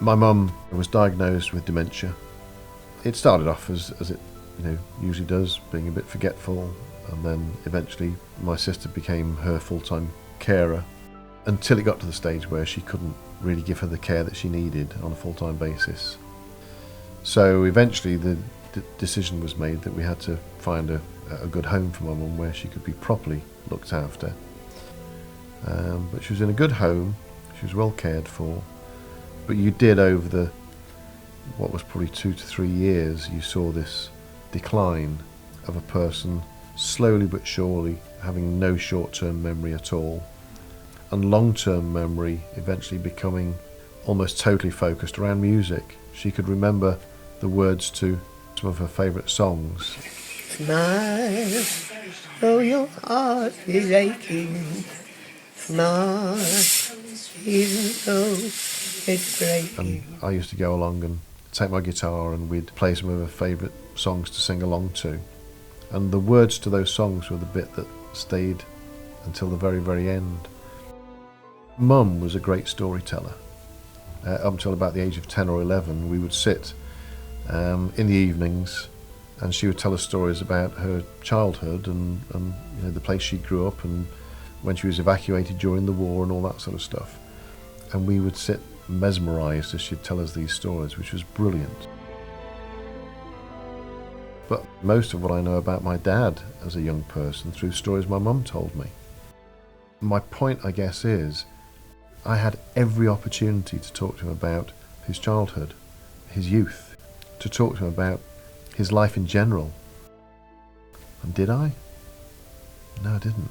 My mum was diagnosed with dementia. It started off as it usually does, being a bit forgetful, and then eventually my sister became her full-time carer until it got to the stage where she couldn't really give her the care that she needed on a full-time basis. So eventually the decision was made that we had to find a good home for my mum where she could be properly looked after. But she was in a good home, she was well cared for, but you did, over what was probably 2 to 3 years, you saw this decline of a person slowly but surely having no short-term memory at all, and long-term memory eventually becoming almost totally focused around music. She could remember the words to some of her favourite songs. Smile, though your heart is aching. Smile, even though it's breaking. And I used to go along and take my guitar and we'd play some of her favourite songs to sing along to. And the words to those songs were the bit that stayed until the very, very end. Mum was a great storyteller. Up until about the age of 10 or 11, we would sit in the evenings and she would tell us stories about her childhood and the place she grew up and when she was evacuated during the war and all that sort of stuff. And we would sit mesmerised as she'd tell us these stories, which was brilliant. But most of what I know about my dad as a young person through stories my mum told me. My point, I guess, is I had every opportunity to talk to him about his childhood, his youth, to talk to him about his life in general. And did I? No, I didn't.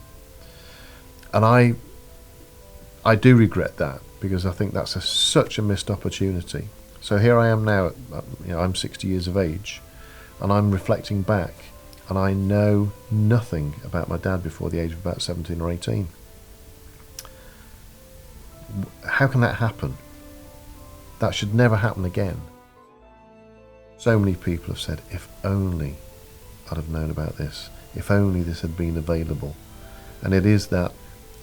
And I do regret that, because I think that's such a missed opportunity. So here I am now, I'm 60 years of age, and I'm reflecting back, and I know nothing about my dad before the age of about 17 or 18. How can that happen? That should never happen again. So many people have said, if only I'd have known about this, if only this had been available. And it is that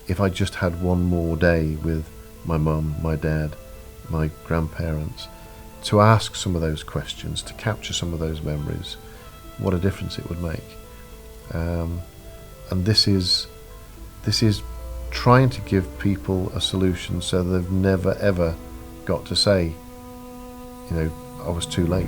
if I just had one more day with my mum, my dad, my grandparents, to ask some of those questions, to capture some of those memories, what a difference it would make. And this is trying to give people a solution so they've never ever got to say, I was too late.